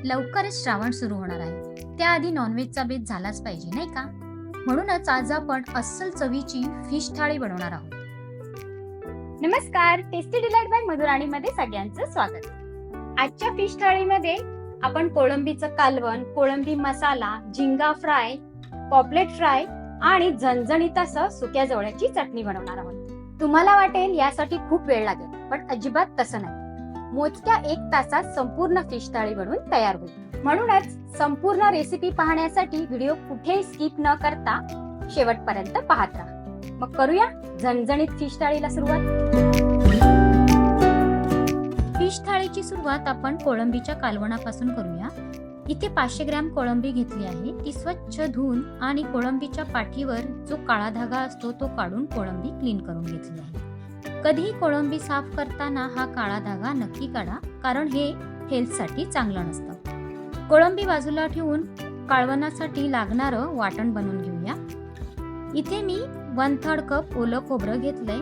लवकरच श्रावण सुरू होणार आहे. त्याआधी नॉनव्हेजचा बेत झालाच पाहिजे, नाही का? म्हणूनच आज आपण अस्सल चवीची फिश थाळी बनवणार आहोत. नमस्कार, टेस्टी डिलाइट बाय मधुराणीमध्ये सगळ्यांचं स्वागत. आजच्या फिश थाळीमध्ये आपण कोळंबीचं कालवण, कोळंबी मसाला, झिंगा फ्राय, पॉपलेट फ्राय आणि झणझणीत असं सुक्या जवळ्याची चटणी बनवणार आहोत. तुम्हाला वाटेल यासाठी खूप वेळ लागेल, पण अजिबात तसं नाही. मोजक्या 1 तासात संपूर्ण फिश थाळी बनवून तयार होईल. म्हणूनच संपूर्ण रेसिपी पाहण्यासाठी व्हिडिओ कुठेही स्किप न करता शेवटपर्यंत पाहत राहा. मग करूया झणझणीत फिश थाळीला सुरुवात. फिश थाळीची सुरुवात आपण कोळंबीच्या कालवणापासून करूया. इथे 500 ग्रॅम कोळंबी घेतली आहे. ती स्वच्छ धुवून आणि कोळंबीच्या पाठीवर जो काळा धागा असतो तो काढून कोळंबी क्लीन करून घेतली आहे. कधीही कोळंबी साफ करताना हा काळा धागा नक्की काढा, कारण हे हेल्थसाठी चांगलं नसतं. कोळंबी बाजूला ठेवून कालवणासाठी लागणारं वाटण बनवून घेऊया. इथे मी 1/3 कप ओलं खोबरं घेतलंय,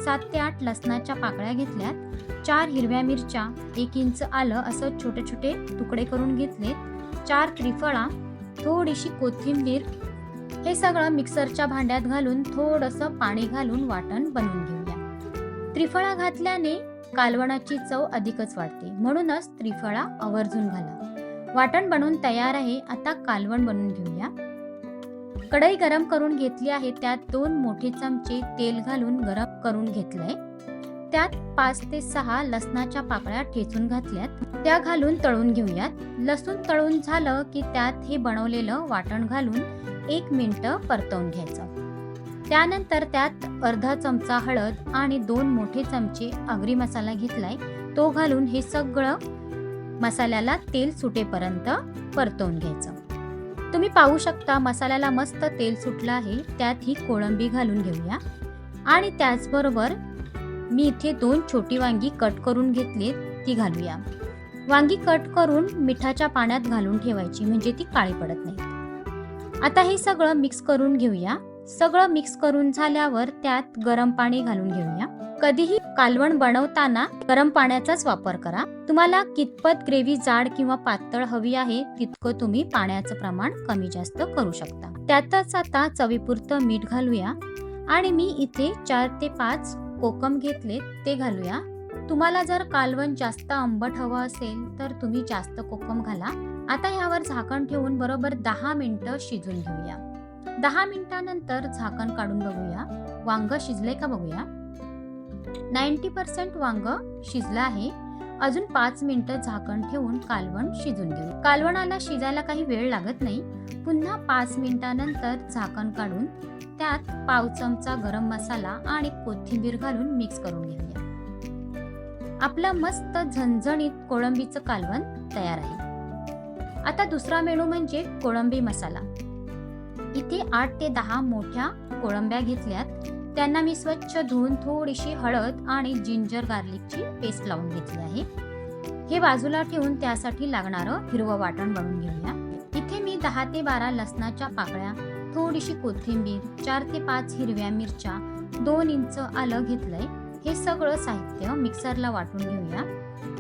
7 ते 8 लसणाच्या पाकळ्या घेतल्यात, 4 हिरव्या मिरच्या, 1 इंच आलं असं छोटे छोटे तुकडे करून घेतले, 4 त्रिफळा, थोडीशी कोथिंबीर. हे सगळं मिक्सरच्या भांड्यात घालून थोडंसं पाणी घालून वाटण बनवून घेऊया. त्रिफळा घातल्याने कालवणाची चव अधिकच वाढते, म्हणूनच त्रिफळा आवर्जून घाला. वाटण बनवून तयार आहे. आता कालवण बनवून घेऊया. कढई गरम करून घेतली आहे. त्यात 2 मोठे चमचे तेल घालून गरम करून घेतलंय. त्यात 5 ते 6 लसणाच्या पाकळ्या ठेचून घातल्यात, त्या घालून तळून घेऊयात. लसूण तळून झालं की त्यात हे बनवलेलं वाटण घालून 1 मिनिट परतवून घ्यायचं. त्यानंतर त्यात अर्धा चमचा हळद आणि 2 मोठे चमचे आगरी मसाला घेतलाय, तो घालून हे सगळं मसाल्याला तेल सुटेपर्यंत परतवून घ्यायचं. तुम्ही पाहू शकता मसाल्याला मस्त तेल सुटलं आहे. त्यात ही कोळंबी घालून घेऊया आणि त्याचबरोबर मी इथे 2 छोटी वांगी कट करून घेतली, ती घालूया. वांगी कट करून मिठाच्या पाण्यात घालून ठेवायची, म्हणजे ती काळी पडत नाही. आता हे सगळं मिक्स करून घेऊया. सगळं मिक्स करून झाल्यावर त्यात गरम पाणी घालून घेऊया. कधीही कालवण बनवताना गरम पाण्याचाच वापर करा. तुम्हाला कितपत ग्रेव्ही जाड किंवा पातळ हवी आहे तितकं तुम्ही पाण्याचं प्रमाण कमी जास्त करू शकता. त्यातच आता चवीपुरतं मीठ घालूया आणि मी इथे 4 ते 5 कोकम घेतले, ते घालूया. तुम्हाला जर कालवण जास्त आंबट हवं असेल तर तुम्ही जास्त कोकम घाला. आता यावर झाकण ठेवून बरोबर 10 मिनिटं शिजून घेऊया. 10 मिनिटांनंतर झाकण काढून बघूया वांग शिजले का बघूया. 90% वांग शिजलं आहे. अजून 5 मिनिटं झाकण ठेवून कालवण शिजून घेऊ. कालवणाला शिजायला काही वेळ लागत नाही. पुन्हा 5 मिनिटांनंतर झाकण काढून त्यात पाव चमचा गरम मसाला आणि कोथिंबीर घालून मिक्स करून घेऊया. आपलं मस्त झणझणीत कोळंबीचं कालवण तयार आहे. आता दुसरा मेनू म्हणजे कोळंबी मसाला. इथे 8 ते 10 मोठ्या कोळंब्या घेतल्यात, त्यांना मी स्वच्छ धुवून थोडीशी हळद आणि जिंजर गार्लिकची पेस्ट लावून घेतली आहे. हे बाजूला ठेवून त्यासाठी लागणारं हिरवं वाटण बनवून घेऊया. इथे मी 10 ते 12 लसणाच्या पाकळ्या, थोडीशी कोथिंबीर, 4 ते 5 हिरव्या मिरच्या, 2 इंच आलं घेतलंय. हे सगळं साहित्य मिक्सरला वाटून घेऊया.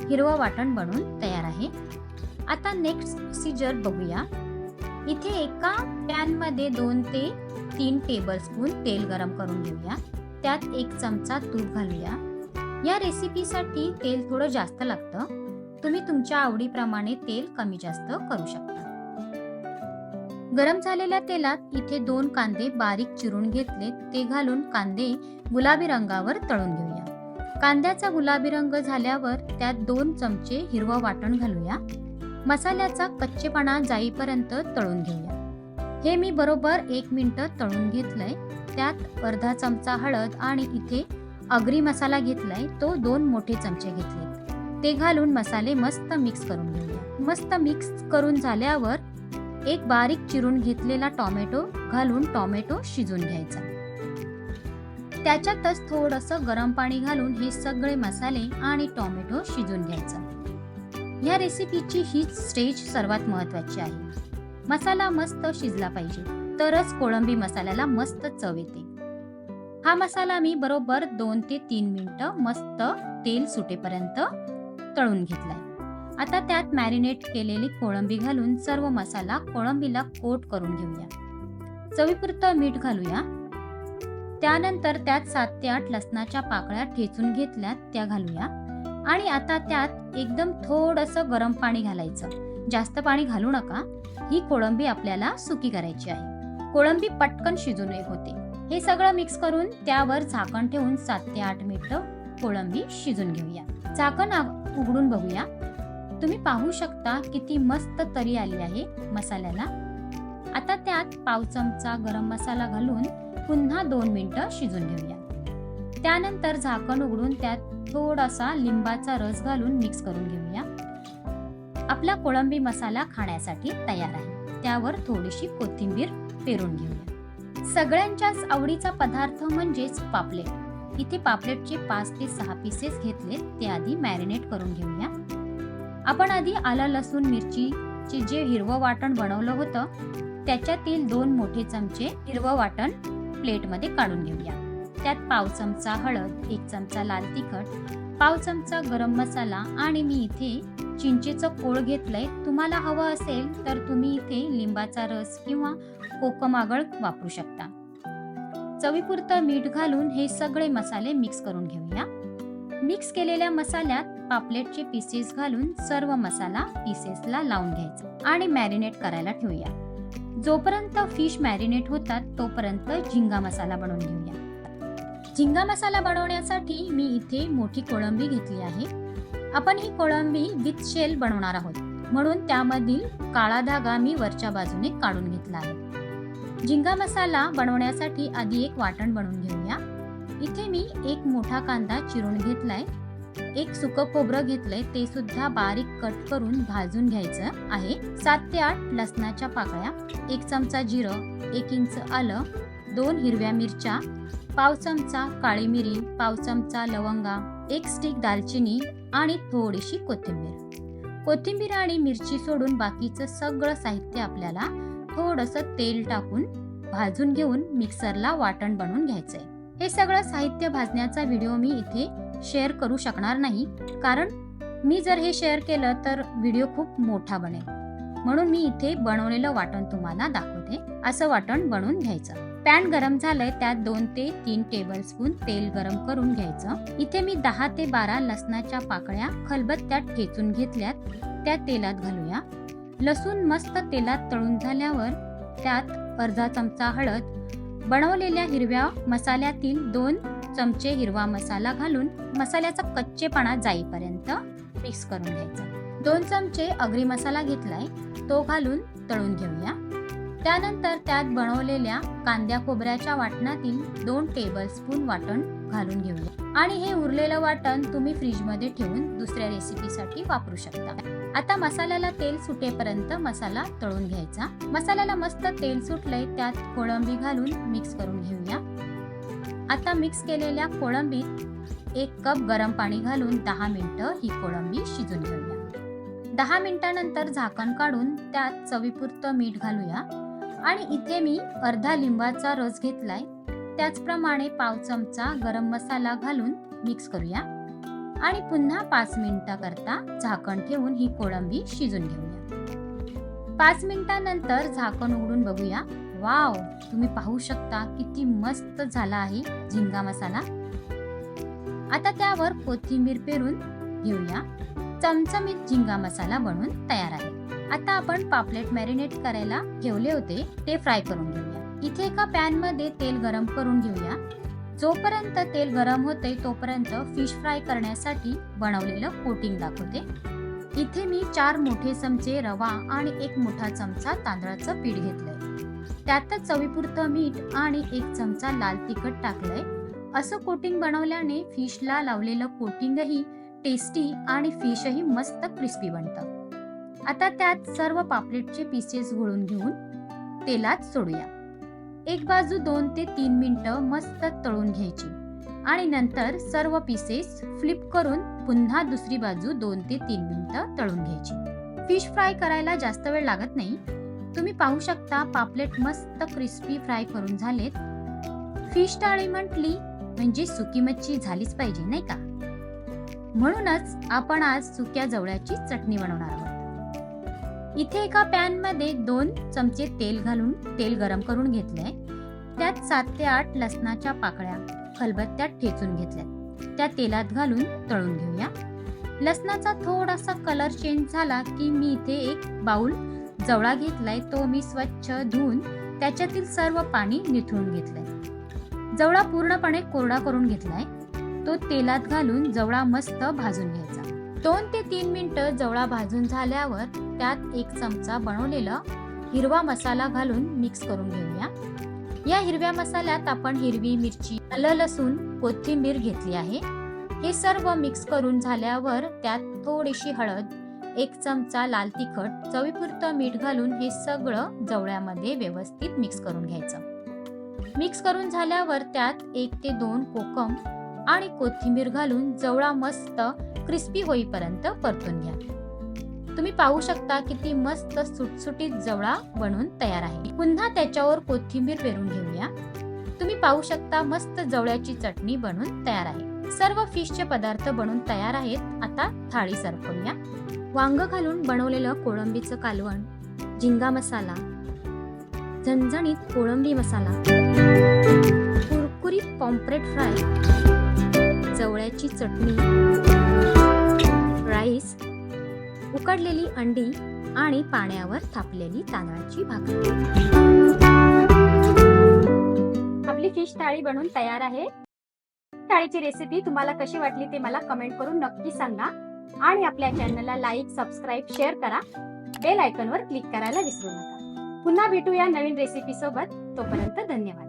हिरवं वाटण बनवून तयार आहे. आता नेक्स्ट प्रोसिजर बघूया. इथे एका पॅन मध्ये 2 ते 3 टेबलस्पून तेल गरम करून घेऊया. त्यात 1 चमचा तूप घालूया. या रेसिपीसाठी तेल थोडं जास्त लागतं. तुम्ही तुमच्या आवडीप्रमाणे तेल कमी जास्त करू शकता. गरम झालेल्या तेलात इथे 2 कांदे बारीक चिरून घेतले, ते घालून कांदे गुलाबी रंगावर तळून घेऊया. कांद्याचा गुलाबी रंग झाल्यावर त्यात 2 चमचे हिरवं वाटण घालूया. मसाल्याचा कच्चेपणा जाईपर्यंत तळून घेऊया. हे मी बरोबर 1 मिनिट तळून घेतलंय. त्यात अर्धा चमचा हळद आणि इथे आगरी मसाला घेतलाय, तो 2 मोठे चमचे घेतले, ते घालून मसाले मस्त मिक्स करून घेऊया. मस्त मिक्स करून झाल्यावर एक बारीक चिरून घेतलेला टोमॅटो घालून टोमॅटो शिजून घ्यायचा. त्याच्यातच थोडंसं गरम पाणी घालून हे सगळे मसाले आणि टोमॅटो शिजून घ्यायचा. या रेसिपीची हीच स्टेज सर्वात महत्त्वाची आहे. मसाला मस्त शिजला पाहिजे, तरच कोळंबी मसाल्याला मस्त चव येते. हा मसाला मी बरोबर 2 ते 3 मिनिटं मस्त तेल सुटेपर्यंत तळून घेतलाय. आता त्यात मॅरिनेट केलेली कोळंबी घालून सर्व मसाला कोळंबीला कोट करून घेऊया. चवीपुरतं मीठ घालूया. त्यानंतर त्यात 7 ते 8 लसणाच्या पाकळ्या ठेचून घेतल्यात त्या घालूया. आणि आता त्यात एकदम थोडंसं गरम पाणी घालायचं. जास्त पाणी घालू नका. ही कोळंबी आपल्याला सुकी करायची आहे. कोळंबी पटकन शिजून होते. हे सगळं मिक्स करून त्यावर झाकण ठेवून 7 ते 8 मिनिटं कोळंबी शिजून घेऊया. झाकण उघडून बघूया. तुम्ही पाहू शकता किती मस्त तरी आली आहे मसाल्याला. आता त्यात पाव चमचा गरम मसाला घालून पुन्हा 2 मिनिटं शिजून घेऊया. त्यानंतर झाकण उघडून त्यात थोडासा लिंबाचा रस घालून मिक्स करून घेऊया. आपला कोळंबी मसाला खाण्यासाठी तयार आहे. त्यावर थोडीशी कोथिंबीर पेरून घेऊया. सगळ्यांच्याच आवडीचा पदार्थ म्हणजेच पापलेट. इथे पापलेटचे 5 ते 6 पीसेस घेतले. ते आधी मॅरिनेट करून घेऊया. आपण आधी आलं लसूण मिरचीचे जे हिरवं वाटण बनवलं होतं त्याच्यातील 2 मोठे चमचे हिरवं वाटण प्लेटमध्ये काढून घेऊया. त्यात पाव चमचा हळद, 1 चमचा लाल तिखट, पाव चमचा गरम मसाला आणि मी इथे चिंचेचं कोळ घेतलंय. तुम्हाला हवं असेल तर तुम्ही इथे लिंबाचा रस किंवा कोकम आगळ वापरू शकता. चवीपुरतं मीठ घालून हे सगळे मसाले मिक्स करून घेऊया. मिक्स केलेल्या मसाल्यात पापलेटचे पीसेस घालून सर्व मसाला पीसेसला लावून घ्यायचा आणि मॅरिनेट करायला ठेवूया. जोपर्यंत फिश मॅरिनेट होतात तोपर्यंत झिंगा मसाला बनवून घेऊया. झिंगा मसाला बनवण्यासाठी मी इथे मोठी कोळंबी घेतली आहे. आपण ही कोळंबी विथ शेल बनवणार आहोत म्हणून त्यामधील काळा धागा मी वरच्या बाजूने काढून घेतला आहे. झिंगा मसाला बनवण्यासाठी आधी एक वाटण बनवून घेऊया. इथे मी 1 मोठा कांदा चिरून घेतलाय. 1 सुकं खोबरं घेतलंय. ते सुद्धा बारीक कट करून भाजून घ्यायचं आहे. 7 ते 8 लसणाच्या पाकळ्या, 1 चमचा जिरं, 1 इंच आलं, 2 हिरव्या मिरच्या, पाव चमचा काळी मिरी, पाव चमचा लवंगा, 1 स्टिक दालचिनी आणि थोडीशी कोथिंबीर आणि मिरची सोडून बाकीचं सगळं साहित्य आपल्याला थोडंसं तेल टाकून भाजून घेऊन मिक्सरला वाटण बनवून घ्यायचंय. हे सगळं साहित्य भाजण्याचा व्हिडिओ मी इथे शेअर करू शकणार नाही कारण मी जर हे शेअर केलं तर व्हिडिओ खूप मोठा बनेल. म्हणून मी इथे बनवलेलं वाटण तुम्हाला दाखवते. असं वाटण बनवून घ्यायचं. पॅन गरम झालंय. त्यात 2 ते 3 टेबलस्पून तेल गरम करून घ्यायचं. इथे मी 10 ते 12 लसणाच्या पाकळ्या खलबत्त्यात ठेचून घेतल्यात. त्या तेलात घालूया. लसूण मस्त तेलात तळून झाल्यावर त्यात अर्धा चमचा हळद, बनवलेल्या हिरव्या मसाल्यातील 2 चमचे हिरवा मसाला घालून मसाल्याचा कच्चेपणा जाईपर्यंत मिक्स करून घ्यायचा. 2 चमचे आगरी मसाला घेतलाय. तो घालून तळून घेऊया. त्यानंतर त्यात बनवलेल्या कांद्या खोबऱ्याच्या वाटणातील 2 टेबलस्पून वाटण घालून घेऊया आणि हे उरलेलं वाटण तुम्ही फ्रीजमध्ये ठेवून दुसऱ्या रेसिपीसाठी वापरू शकता. आता मसाल्याला तेल सुटेपर्यंत मसाला तळून घ्यायचा. मसाल्याला मस्त तेल सुटलंय. त्यात कोळंबी घालून मिक्स करून घेऊया. आता मिक्स केलेल्या कोळंबीत 1 कप गरम पाणी घालून 10 मिनिटं ही कोळंबी शिजून घेऊया. 10 मिनिटांनंतर झाकण काढून त्यात चवीपुरतं मीठ घालूया आणि इथे मी अर्धा लिंबाचा रस घेतलाय. त्याचप्रमाणे पाव चमचा गरम मसाला घालून मिक्स करूया आणि पुन्हा 5 मिनिटाकरता झाकण ठेवून ही कोळंबी शिजून घेऊया. 5 मिनिटांनंतर झाकण उघडून बघूया. वाव, तुम्ही पाहू शकता किती मस्त झाला आहे झिंगा मसाला. आता त्यावर कोथिंबीर पेरून घेऊया. चमचमीत झिंगा मसाला बनवून तयार आहे. आता आपण पापलेट मॅरिनेट करायला ठेवले होते ते फ्राय करून घेऊया. इथे एका पॅन मध्ये तेल गरम करून घेऊया. जोपर्यंत तेल गरम होते तोपर्यंत फिश फ्राय करण्यासाठी बनवलेलं कोटिंग दाखवते. इथे मी 4 मोठे चमचे रवा आणि 1 मोठा चमचा तांदळाचं पीठ घेतलंय. त्यातच चवीपुरतं मीठ आणि 1 चमचा लाल तिखट टाकलंय. असं कोटिंग बनवल्याने फिशला लावलेलं कोटिंगही टेस्टी आणि फिशही मस्त क्रिस्पी बनतं. आता त्यात सर्व पापलेटचे पीसेस घोळून घेऊन तेलात सोडूया. एक बाजू 2 ते 3 मिनिटं मस्त तळून घ्यायची आणि नंतर सर्व पीसेस फ्लिप करून पुन्हा दुसरी बाजू 2 ते 3 मिनिटं तळून घ्यायची. फिश फ्राय करायला जास्त वेळ लागत नाही. तुम्ही पाहू शकता पापलेट मस्त क्रिस्पी फ्राय करून झालेत. फिश थाळी म्हटली म्हणजे सुकी मच्छी झालीच पाहिजे, नाही का? म्हणूनच आपण आज सुक्या जवळ्याची चटणी बनवणार आहोत. इथे एका पॅन मध्ये 2 चमचे तेल घालून तेल गरम करून घेतले. त्यात 7 ते 8 लसणाच्या पाकळ्या खलबत्त्यात ठेचून घेतल्या. त्या तेलात घालून तळून घेऊया. लसणाचा थोडासा कलर चेंज झाला की मी इथे एक बाउल जवळा घेतलाय. तो मी स्वच्छ धुवून त्याच्यातील सर्व पाणी निथळून घेतलंय. जवळा पूर्णपणे कोरडा करून घेतलाय. तो तेलात घालून जवळा मस्त भाजून घ्यायचा. 2 ते 3 मिनिटं जवळा भाजून झाल्यावर त्यात 1 चमचा बनवलेला हिरवा मसाला घालून मिक्स करून घेऊया. या हिरव्या मसाल्यात आपण हिरवी मिरची, आलं, लसूण, कोथिंबीर घेतली आहे. हे सर्व मिक्स करून झाल्यावर त्यात थोडीशी हळद, 1 चमचा लाल तिखट, चवीपुरतं मीठ घालून हे सगळं जवळ्यामध्ये व्यवस्थित मिक्स करून घ्यायचं. मिक्स करून झाल्यावर त्यात 1 ते 2 कोकम आणि कोथिंबीर घालून जवळा मस्त क्रिस्पी होईपर्यंत परतून घ्या. तुम्ही पाहू शकता किती मस्त सुटसुटीत जवळा बनून तयार आहे. पुन्हा त्याच्यावर कोथिंबीर पेरून घेऊया. तुम्ही पाहू शकता मस्त जवळ्याची चटणी बनून तयार आहे. सर्व फिशचे पदार्थ बनून तयार आहेत. आता थाळी सर्व करूया. वांग घालून बनवलेलं कोळंबीचं कालवण, झिंगा मसाला, झणझणीत कोळंबी मसाला, कुरकुरीत पॉम्फ्रेट फ्राय, जवळ्याची चटणी, राईस, उकडलेली अंडी आणि पाण्यावर थापलेली तांदळाची भाकरी. आपली फिश थाळी बनून तयार आहे. थाळीची रेसिपी तुम्हाला कशी वाटली ते मला कमेंट करून नक्की सांगा. आणि आपल्या चॅनलला लाईक, सबस्क्राईब, शेअर करा. बेल आयकॉनवर क्लिक करायला विसरू नका. पुन्हा भेटूया नवीन रेसिपी सोबत. तोपर्यंत धन्यवाद.